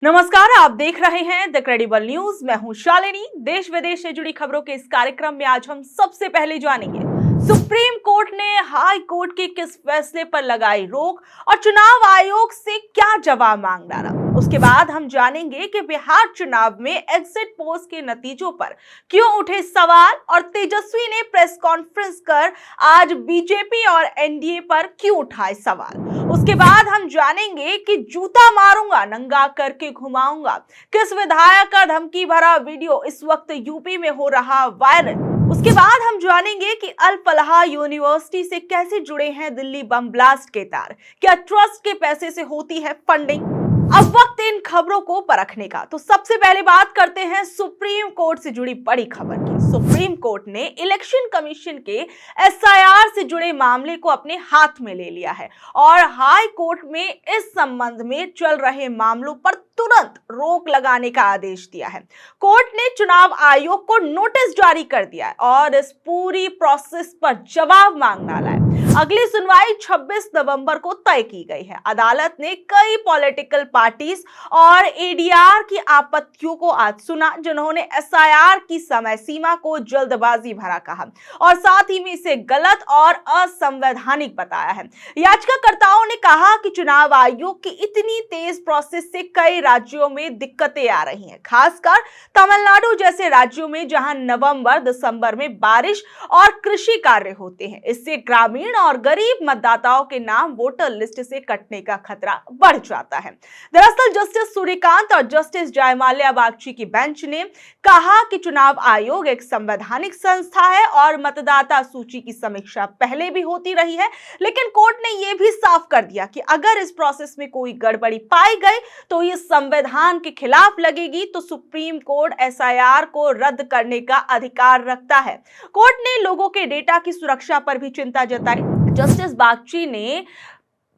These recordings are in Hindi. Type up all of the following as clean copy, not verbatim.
नमस्कार, आप देख रहे हैं द क्रेडिबल न्यूज। मैं हूं शालिनी। देश विदेश से जुड़ी खबरों के इस कार्यक्रम में आज हम सबसे पहले जानेंगे सुप्रीम कोर्ट ने हाई कोर्ट के किस फैसले पर लगाई रोक और चुनाव आयोग से क्या जवाब मांग डाला। उसके बाद हम जानेंगे कि बिहार चुनाव में एग्जिट पोल्स के नतीजों पर क्यों उठे सवाल और तेजस्वी ने प्रेस कॉन्फ्रेंस कर आज बीजेपी और एनडीए पर क्यों उठाए सवाल। उसके बाद हम जानेंगे कि जूता मारूंगा नंगा करके घुमाऊंगा किस विधायक का धमकी भरा वीडियो इस वक्त यूपी में हो रहा वायरल। उसके बाद हम जानेंगे कि अल फलाह यूनिवर्सिटी से कैसे जुड़े हैं दिल्ली बम ब्लास्ट के तार, क्या ट्रस्ट के पैसे से होती है फंडिंग। अब वक्त इन खबरों को परखने का। तो सबसे पहले बात करते हैं सुप्रीम कोर्ट से जुड़ी बड़ी खबर की। सुप्रीम कोर्ट ने इलेक्शन कमीशन के एसआईआर से जुड़े मामले को अपने हाथ में ले लिया है और हाई कोर्ट में इस संबंध में चल रहे मामलों पर तुरंत रोक लगाने का आदेश दिया है। कोर्ट ने चुनाव आयोग को नोटिस जारी कर दिया है और इस पूरी प्रोसेस पर जवाब मांग डाला है। अगली सुनवाई 26 नवंबर को तय की गई है। अदालत ने कई पॉलिटिकल पार्टीज और एडीआर की आपत्तियों को आज सुना, जिन्होंने एसआईआर की समय सीमा को जल्दबाजी भरा कहा और साथ ही में इसे गलत और असंवैधानिक बताया है। याचिकाकर्ताओं ने कहा कि चुनाव आयोग की इतनी तेज प्रोसेस से कई राज्यों में दिक्कतें आ रही हैं, खासकर तमिलनाडु जैसे राज्यों में जहां नवंबर दिसंबर में बारिश और कृषि कार्य होते हैं। इससे ग्रामीण और गरीब मतदाताओं के नाम वोटर लिस्ट से कटने का खतरा बढ़ जाता है। दरअसल जस्टिस सूर्यकांत और जस्टिस जयमाल्या बागची की बेंच ने कहा कि चुनाव आयोग एक संवैधानिक संस्था है और मतदाता सूची की समीक्षा पहले भी होती रही है, लेकिन कोर्ट ने यह भी साफ कर दिया कि अगर इस प्रोसेस में कोई गड़बड़ी पाई गई तो ये संविधान के खिलाफ लगेगी, तो सुप्रीम कोर्ट एसआईआर को रद्द करने का अधिकार रखता है। कोर्ट ने लोगों के डेटा की सुरक्षा पर भी चिंता जताई। जस्टिस बागची ने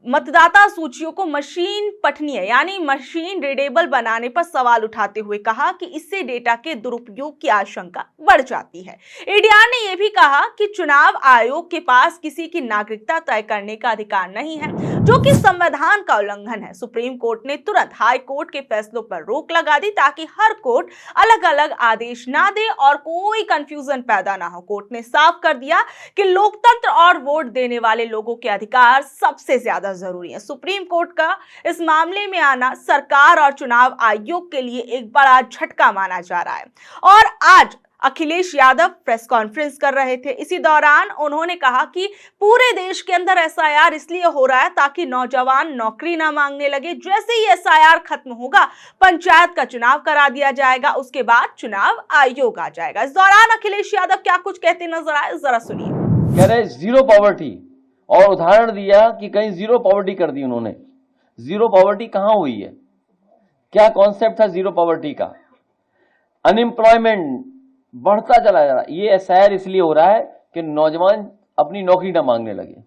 मतदाता सूचियों को मशीन पठनीय यानी मशीन रीडेबल बनाने पर सवाल उठाते हुए कहा कि इससे डेटा के दुरुपयोग की आशंका बढ़ जाती है। एडीआर ने यह भी कहा कि चुनाव आयोग के पास किसी की नागरिकता तय करने का अधिकार नहीं है, जो कि संविधान का उल्लंघन है। सुप्रीम कोर्ट ने तुरंत हाई कोर्ट के फैसलों पर रोक लगा दी ताकि हर कोर्ट अलग अलग आदेश ना दे और कोई कंफ्यूजन पैदा ना हो। कोर्ट ने साफ कर दिया कि लोकतंत्र और वोट देने वाले लोगों के अधिकार सबसे ज्यादा जरूरी है। सुप्रीम कोर्ट का इस मामले में आना सरकार और चुनाव आयोग के लिए एक बड़ा झटका माना जा रहा है। और आज अखिलेश यादव प्रेस कॉन्फ्रेंस कर रहे थे। इसी दौरान उन्होंने कहा कि पूरे देश के अंदर एसआईआर इसलिए हो रहा है ताकि नौजवान नौकरी ना मांगने लगे। जैसे ही एसआईआर खत्म होगा, पंचायत का चुनाव करा दिया जाएगा, उसके बाद चुनाव आयोग आ जाएगा। इस दौरान अखिलेश यादव क्या कुछ कहते नजर आए, जरा सुनिए। कह रहे जीरो पॉवर्टी और उदाहरण दिया कि कहीं जीरो पॉवर्टी कर दी उन्होंने। जीरो पॉवर्टी कहां हुई है? क्या कॉन्सेप्ट था जीरो पॉवर्टी का? अनएम्प्लॉयमेंट बढ़ता चला जा रहा है। ये एसआईआर इसलिए हो रहा है कि नौजवान अपनी नौकरी ना मांगने लगे,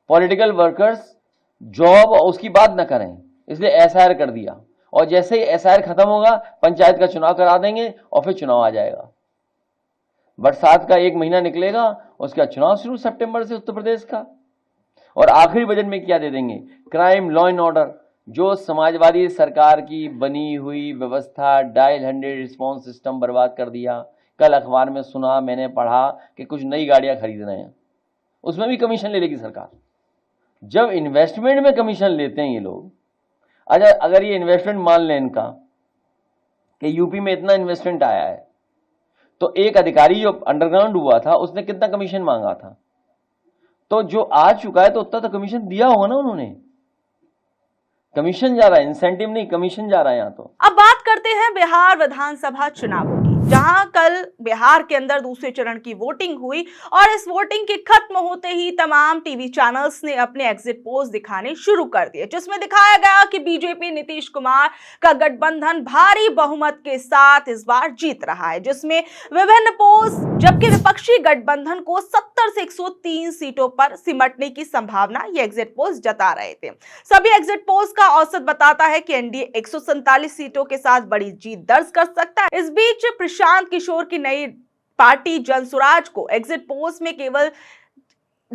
पॉलिटिकल वर्कर्स जॉब और उसकी बात ना करें, इसलिए एसआईआर कर दिया। और जैसे ही एसआईआर खत्म होगा, पंचायत का चुनाव करा देंगे और फिर चुनाव आ जाएगा। बरसात का 1 महीना निकलेगा, उसके बाद चुनाव शुरू सितंबर से उत्तर प्रदेश का। और आखिरी बजट में क्या दे देंगे? क्राइम लॉ एंड ऑर्डर, जो समाजवादी सरकार की बनी हुई व्यवस्था डायल 100 रिस्पॉन्स सिस्टम बर्बाद कर दिया। कल अखबार में सुना, मैंने पढ़ा कि कुछ नई गाड़ियां खरीद रहे हैं, उसमें भी कमीशन ले लेगी सरकार। जब इन्वेस्टमेंट में कमीशन लेते हैं ये लोग, अगर ये इन्वेस्टमेंट मान लें इनका कि यूपी में इतना इन्वेस्टमेंट आया है, तो एक अधिकारी जो अंडरग्राउंड हुआ था उसने कितना कमीशन मांगा था? तो जो आ चुका है तो उतना तो कमीशन दिया होगा ना उन्होंने। कमीशन जा रहा है, इंसेंटिव नहीं, कमीशन जा रहा है यहाँ तो। अब बात करते हैं बिहार विधानसभा चुनावों की, जहां कल बिहार के अंदर दूसरे चरण की वोटिंग हुई और इस वोटिंग के खत्म होते ही तमाम टीवी चैनल्स ने अपने एग्जिट पोल्स दिखाने शुरू कर दिए, जिसमें दिखाया गया कि बीजेपी नीतीश कुमार का गठबंधन भारी बहुमत के साथ इस बार जीत रहा है, जिसमें विभिन्न पोल्स, जबकि विपक्षी गठबंधन को 70 से 103 सीटों पर सिमटने की संभावना ये एग्जिट पोल्स जता रहे थे। सभी एग्जिट पोल्स का औसत बताता है कि एनडीए 147 सीटों के साथ बड़ी जीत दर्ज कर सकता है। इस बीच प्रशांत किशोर की नई पार्टी जनसुराज को एग्जिट पोल्स में केवल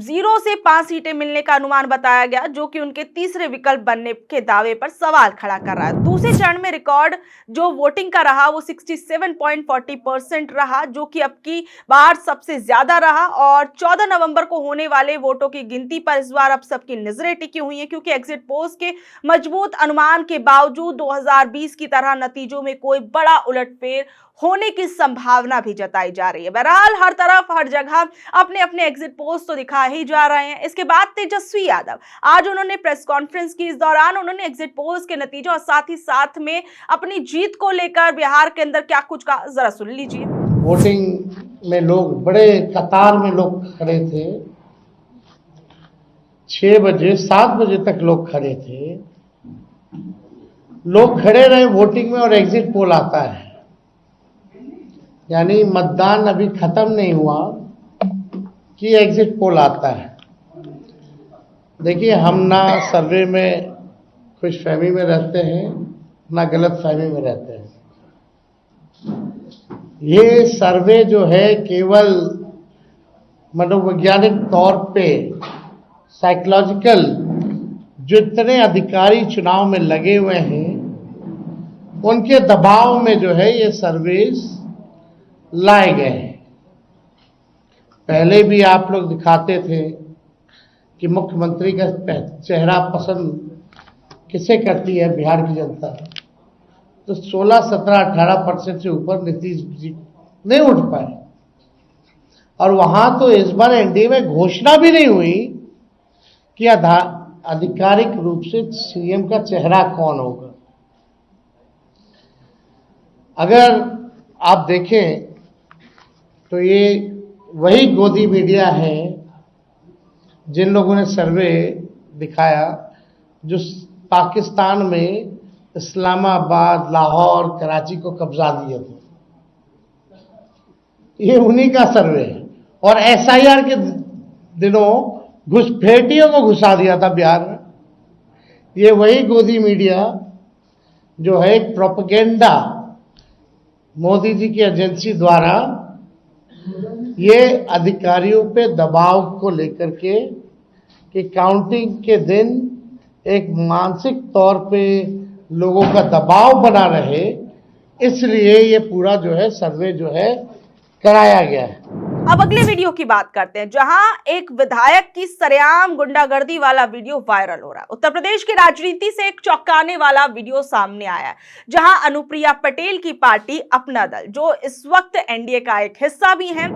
0 से 5 सीटें मिलने का अनुमान बताया गया, जो कि उनके तीसरे विकल्प बनने के दावे पर सवाल खड़ा कर रहा है। दूसरे चरण में रिकॉर्ड जो वोटिंग का रहा वो 67.40% रहा, जो कि अब की बार सबसे ज्यादा रहा। और 14 नवंबर को होने वाले वोटों की गिनती पर इस बार अब सबकी नजरें टिकी हुई हैं, क्योंकि एग्जिट पोल्स के मजबूत अनुमान के बावजूद 2020 की तरह नतीजों में कोई बड़ा उलटफेर होने की संभावना भी जताई जा रही है। बहरहाल हर तरफ हर जगह अपने अपने एग्जिट पोल्स तो दिखा ही जा रहे हैं। इसके बाद तेजस्वी यादव आज उन्होंने प्रेस कॉन्फ्रेंस की। इस दौरान उन्होंने एग्जिट पोल्स के नतीजों और साथ ही साथ में अपनी जीत को लेकर बिहार के अंदर क्या कुछ कहा, जरा सुन लीजिए। वोटिंग में लोग बड़े कतार में लोग खड़े थे, 6 बजे 7 बजे तक लोग खड़े थे। लोग खड़े रहे वोटिंग में और एग्जिट पोल आता है, यानी मतदान अभी खत्म नहीं हुआ कि एग्जिट पोल आता है। देखिए, हम ना सर्वे में खुशफहमी में रहते हैं ना गलतफहमी में रहते हैं। ये सर्वे जो है केवल मनोवैज्ञानिक तौर पे साइकोलॉजिकल, जितने अधिकारी चुनाव में लगे हुए हैं उनके दबाव में जो है ये सर्वेस लाए गए हैं। पहले भी आप लोग दिखाते थे कि मुख्यमंत्री का चेहरा पसंद किसे करती है बिहार की जनता, तो 16, 17, 18% से ऊपर नीतीश जी नहीं उठ पाए। और वहां तो इस बार एनडीए में घोषणा भी नहीं हुई कि आधिकारिक रूप से सीएम का चेहरा कौन होगा। अगर आप देखें तो ये वही गोदी मीडिया है जिन लोगों ने सर्वे दिखाया, जो पाकिस्तान में इस्लामाबाद, लाहौर, कराची को कब्जा दिए थे। ये उन्हीं का सर्वे है। और एसआईआर के दिनों घुसपैठियों को घुसा दिया था बिहार में। ये वही गोदी मीडिया जो है एक प्रोपेगेंडा मोदी जी की एजेंसी द्वारा ये अधिकारियों पे दबाव को लेकर के कि काउंटिंग के दिन एक मानसिक तौर पे लोगों का दबाव बना रहे, इसलिए ये पूरा जो है सर्वे जो है कराया गया है। अब अगले वीडियो की बात करते हैं, जहां एक विधायक की सरेआम गुंडागर्दी वाला वीडियो वायरल हो रहा है। उत्तर प्रदेश की राजनीति से एक चौंकाने वाला वीडियो सामने आया है, जहां अनुप्रिया पटेल की पार्टी अपना दल, जो इस वक्त एनडीए का एक हिस्सा भी है,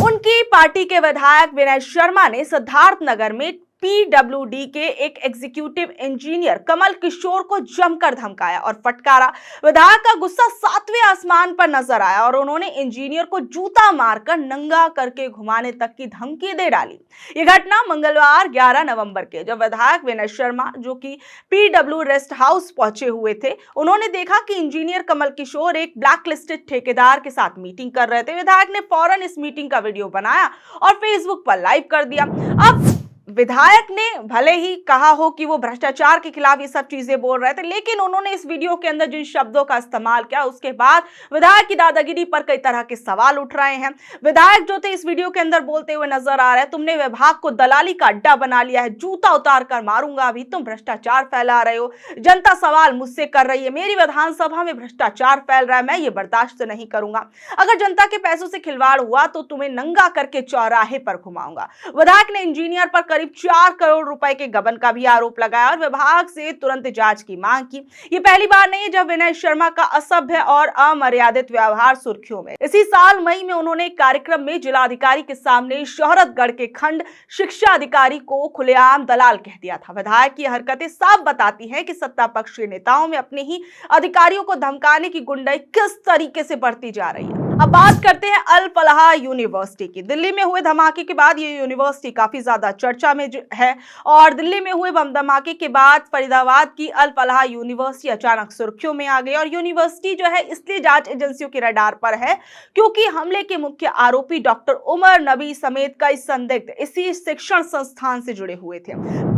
उनकी पार्टी के विधायक विनय शर्मा ने सिद्धार्थ नगर में पीडब्ल्यूडी के एक एग्जीक्यूटिव इंजीनियर कमल किशोर को जमकर धमकाया और फटकारा। विधायक का गुस्सा 7वें आसमान पर नजर आया और उन्होंने इंजीनियर को जूता मारकर नंगा करके घुमाने तक की धमकी दे डाली। यह घटना मंगलवार 11 नवंबर के, जब विधायक विनय शर्मा जो कि पीडब्ल्यू रेस्ट हाउस पहुंचे हुए थे, उन्होंने देखा कि इंजीनियर कमल किशोर एक ब्लैकलिस्टेड ठेकेदार के साथ मीटिंग कर रहे थे। विधायक ने फौरन इस मीटिंग का वीडियो बनाया और फेसबुक पर लाइव कर दिया। अब विधायक ने भले ही कहा हो कि वो भ्रष्टाचार के खिलाफ ये सब चीजें बोल रहे थे, लेकिन उन्होंने इस वीडियो के अंदर जिन शब्दों का इस्तेमाल किया, उसके बाद विधायक की दादागिरी पर कई तरह के सवाल उठ रहे हैं। विधायक जो थे इस वीडियो के अंदर बोलते हुए नजर आ रहे हैं, तुमने विभाग को दलाली का अड्डा बना लिया है, जूता उतार कर मारूंगा, अभी तुम भ्रष्टाचार फैला रहे हो, जनता सवाल मुझसे कर रही है, मेरी विधानसभा में भ्रष्टाचार फैल रहा है, मैं ये बर्दाश्त नहीं करूंगा, अगर जनता के पैसों से खिलवाड़ हुआ तो तुम्हें नंगा करके चौराहे पर घुमाऊंगा। विधायक ने इंजीनियर पर करीब 4 करोड़ रुपए के गबन का भी आरोप लगाया और विभाग से तुरंत जांच की मांग की। ये पहली बार नहीं जब विनय शर्मा का असभ्य और अमर्यादित व्यवहार सुर्खियों में। इसी साल मई में उन्होंने एक कार्यक्रम में जिलाधिकारी के सामने शोहरतगढ़ के खंड शिक्षा अधिकारी को खुलेआम दलाल कह दिया था। विधायक की हरकतें साफ बताती हैं कि सत्ता पक्ष के नेताओं में अपने ही अधिकारियों को धमकाने की गुंडाई किस तरीके से बढ़ती जा रही है। अब बात करते हैं अल फलाह यूनिवर्सिटी की। दिल्ली में हुए धमाके के बाद ये यूनिवर्सिटी काफी ज्यादा चर्चा में है और दिल्ली में हुए बम धमाके के बाद फरीदाबाद की अल फलाह यूनिवर्सिटी अचानक सुर्खियों में आ गई। और यूनिवर्सिटी जो है इसलिए जांच एजेंसियों के रडार पर है क्योंकि हमले के मुख्य आरोपी डॉक्टर उमर नबी समेत कई संदिग्ध इसी शिक्षण संस्थान से जुड़े हुए थे।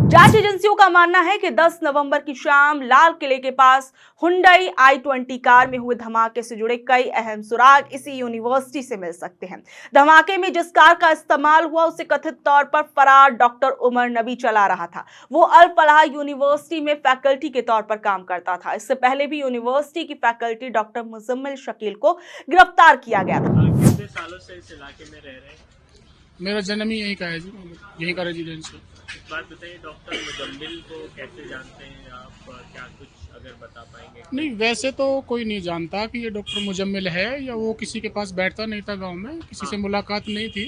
जांच एजेंसियों का मानना है कि 10 नवंबर की शाम लाल किले के पास हुंडई i20 कार में हुए धमाके से जुड़े कई अहम सुराग इसी यूनिवर्सिटी से मिल सकते हैं। धमाके में जिस कार का इस्तेमाल हुआ उसे कथित तौर पर फरार डॉक्टर उमर नबी चला रहा था। वो अल फलाह यूनिवर्सिटी में फैकल्टी के तौर पर काम करता था। इससे पहले भी यूनिवर्सिटी की फैकल्टी डॉक्टर मुजम्मिल शकील को गिरफ्तार किया गया था। कितने सालों से इस इलाके में रह रहे हैं? मेरा जन्म ही यहीं का है जी, यहीं का रेजिडेंस है। एक बात बताइए, डॉक्टर मुजम्मिल को कैसे जानते हैं आप? क्या कुछ अगर बता पाएंगे? नहीं, वैसे तो कोई नहीं जानता कि ये डॉक्टर मुजम्मिल है या वो किसी के पास बैठता नहीं था गांव में, किसी से मुलाकात नहीं थी,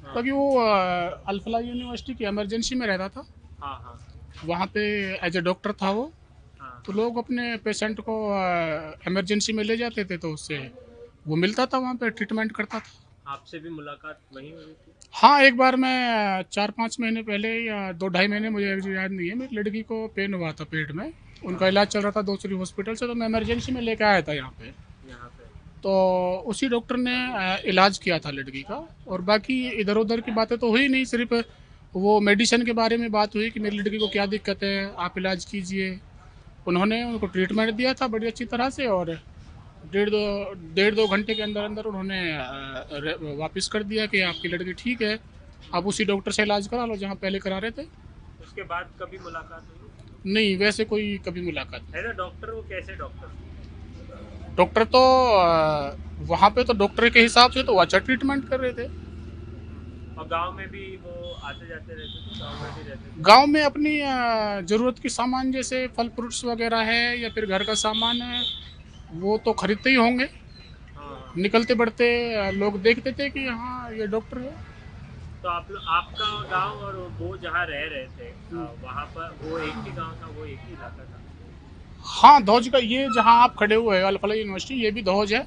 क्योंकि वो अल फलाह यूनिवर्सिटी की इमरजेंसी में रहता था। हाँ हाँ वहाँ पे एज ए डॉक्टर था वो। हाँ। तो लोग अपने पेशेंट को इमरजेंसी में ले जाते थे, तो उससे वो मिलता था, वहाँ पे ट्रीटमेंट करता था। आपसे भी मुलाकात वहीं हुई थी? हाँ, एक बार मैं 4-5 महीने पहले या 2-2.5 महीने, मुझे याद नहीं है, मेरी लड़की को पेन हुआ था पेट में, उनका इलाज चल रहा था दूसरी हॉस्पिटल से, तो मैं इमरजेंसी में लेके आया था यहाँ पे। तो उसी डॉक्टर ने इलाज किया था लड़की का, और बाकी इधर उधर की बातें तो हुई नहीं, सिर्फ वो मेडिसिन के बारे में बात हुई कि मेरी लड़की को क्या दिक्कत है, आप इलाज कीजिए। उन्होंने उनको ट्रीटमेंट दिया था बड़ी अच्छी तरह से, और डेढ़ दो घंटे के अंदर अंदर उन्होंने वापस कर दिया कि आपकी लड़की ठीक है, आप उसी डॉक्टर से इलाज करा लो जहाँ पहले करा रहे थे। उसके बाद कभी मुलाकात हुई? नहीं, वैसे कोई कभी मुलाकात नहीं। है ना डॉक्टर, वो कैसे डॉक्टर? डॉक्टर तो वहाँ पे तो डॉक्टर के हिसाब से तो वो अच्छा ट्रीटमेंट कर रहे थे। और गांव में भी वो आते जाते रहते थे? गांव में भी रहते थे? गांव में अपनी ज़रूरत की सामान जैसे फल फ्रूट्स वगैरह है या फिर घर का सामान है, वो तो खरीदते ही होंगे। हाँ। निकलते बढ़ते लोग देखते थे कि हाँ ये डॉक्टर है। तो आपका गांव और वो जहाँ रह रहे थे वहाँ पर वो एक ही गांव था, वो एक ही इलाका था? हाँ, धौज का, ये जहाँ आप खड़े हुए हैं अल फलाह यूनिवर्सिटी, ये भी धौज है,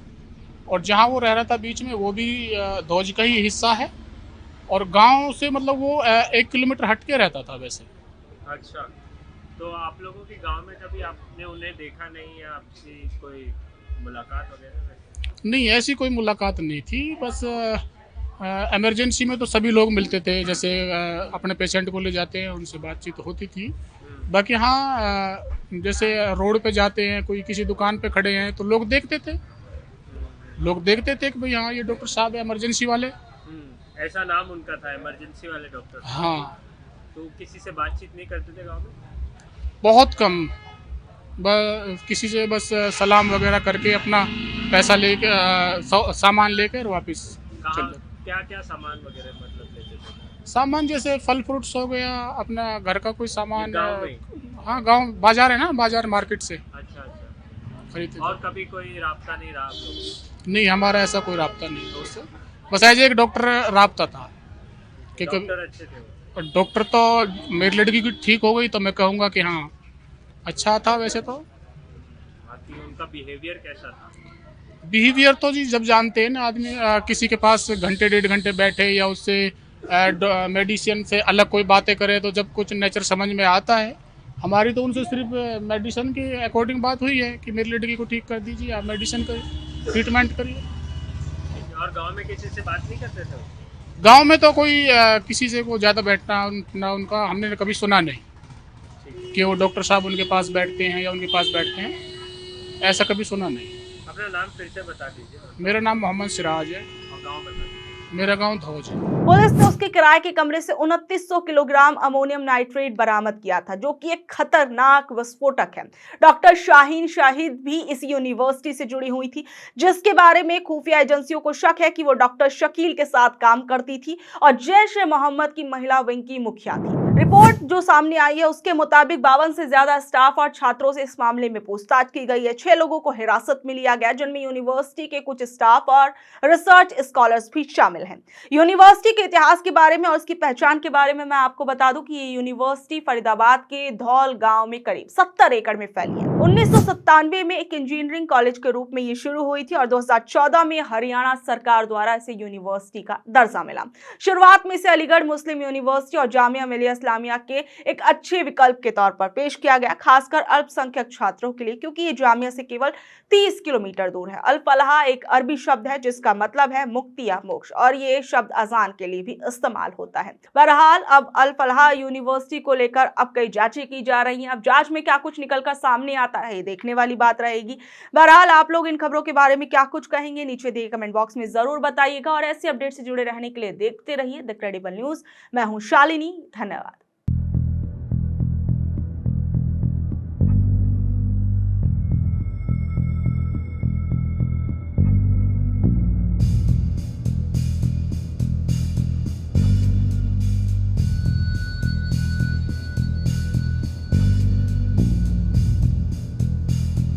और जहाँ वो रह रहा था बीच में वो भी धौज का ही हिस्सा है, और गांव से मतलब वो 1 किलोमीटर हट के रहता था वैसे। अच्छा, तो आप लोगों के गांव में कभी आपने उन्हें देखा नहीं या आपसे कोई मुलाकात वगैरह? नहीं, ऐसी कोई मुलाकात नहीं थी, बस इमरजेंसी में तो सभी लोग मिलते थे, जैसे अपने पेशेंट को ले जाते हैं उनसे बातचीत होती थी। बाकी हाँ, जैसे रोड पे जाते हैं, कोई किसी दुकान पे खड़े हैं तो लोग देखते थे कि भाई हाँ ये डॉक्टर साहब है इमरजेंसी वाले। ऐसा नाम उनका था, इमरजेंसी वाले डॉक्टर? हाँ। तो किसी से बातचीत नहीं करते थे गाँव में? बहुत कम, किसी से बस सलाम वगैरह करके अपना पैसा लेके सामान लेकर वापस चल जाते। क्या क्या सामान वगैरह मतलब लेते थे? सामान जैसे फल फ्रूट्स हो गया, अपना घर का कोई सामान। गाँव में? हाँ, गांव बाजार है ना, बाजार मार्केट से अच्छा अच्छा। खरीदते थे। और कभी कोई राब्ता नहीं रहा आप लोगों से? नहीं, हमारा ऐसा कोई राब्ता नहीं है उससे, बस एज एक डॉक्टर राब्ता था कि डॉक्टर अच्छे थे वो? डॉक्टर तो मेरी लड़की की ठीक हो गई तो मैं कहूँगा कि हाँ अच्छा था। वैसे तो बाकी उनका बिहेवियर कैसा था? बिहेवियर तो जी जब जानते हैं ना आदमी, किसी के पास घंटे 1.5 घंटे बैठे या उससे मेडिसिन से अलग कोई बातें करे तो जब कुछ नेचर समझ में आता है। हमारी तो उनसे सिर्फ मेडिसिन के अकॉर्डिंग बात हुई है कि मेरी लड़की को ठीक कर दीजिए, आप मेडिसिन करिए, ट्रीटमेंट करिए। और गांव में किसी से बात नहीं करते थे? गांव में तो कोई किसी से को ज़्यादा बैठना ना उनका हमने कभी सुना नहीं कि वो डॉक्टर साहब उनके पास बैठते हैं या उनके पास बैठते हैं, ऐसा कभी सुना नहीं। अपना नाम फिर से बता दीजिए। मेरा नाम मोहम्मद सिराज है। और गांव बता दीजिए। मेरा गांव धौज है। पुलिस ने उसके किराए के कमरे से 2900 किलोग्राम अमोनियम नाइट्रेट बरामद किया था, जो कि एक खतरनाक विस्फोटक है। डॉक्टर शाहीन शाहिद भी इस यूनिवर्सिटी से जुड़ी हुई थी, जिसके बारे में खुफिया एजेंसियों को शक है कि वो डॉक्टर शकील के साथ काम करती थी और जैश-ए-मोहम्मद की महिला विंग की मुखिया थी। रिपोर्ट जो सामने आई है उसके मुताबिक 52 से ज्यादा स्टाफ और छात्रों से इस मामले में पूछताछ की गई है। 6 लोगों को हिरासत में लिया गया, जिनमें यूनिवर्सिटी के कुछ स्टाफ और रिसर्च स्कॉलर्स भी शामिल हैं। यूनिवर्सिटी के इतिहास के बारे में और उसकी पहचान के बारे में मैं आपको बता दूं कि ये यूनिवर्सिटी फरीदाबाद के धौल गांव में करीब 70 एकड़ में फैली है। 1997 में एक इंजीनियरिंग कॉलेज के रूप में ये शुरू हुई थी और 2014 में हरियाणा सरकार द्वारा इसे यूनिवर्सिटी का दर्जा मिला। शुरुआत में इसे अलीगढ़ मुस्लिम यूनिवर्सिटी और जामिया मिलिया इस्लामिया के एक अच्छे विकल्प के तौर पर पेश किया गया, खासकर अल्पसंख्यक छात्रों के लिए, क्योंकि ये जामिया से केवल 30 किलोमीटर दूर है। अल फलाह एक अरबी शब्द है जिसका मतलब है मुक्ति या मोक्ष, और ये शब्द अजान के लिए भी इस्तेमाल होता है। बहरहाल अब अल फलाह यूनिवर्सिटी को लेकर अब कई जांचें की जा रही हैं। अब जांच में क्या कुछ निकलकर सामने आता है, ये देखने वाली बात रहेगी। बहरहाल आप लोग इन खबरों के बारे में क्या कुछ कहेंगे, नीचे दिए कमेंट बॉक्स में जरूर बताइएगा, और ऐसे अपडेट से जुड़े रहने के लिए देखते रहिए द क्रेडिबल न्यूज। मैं हूं शालिनी, धन्यवाद।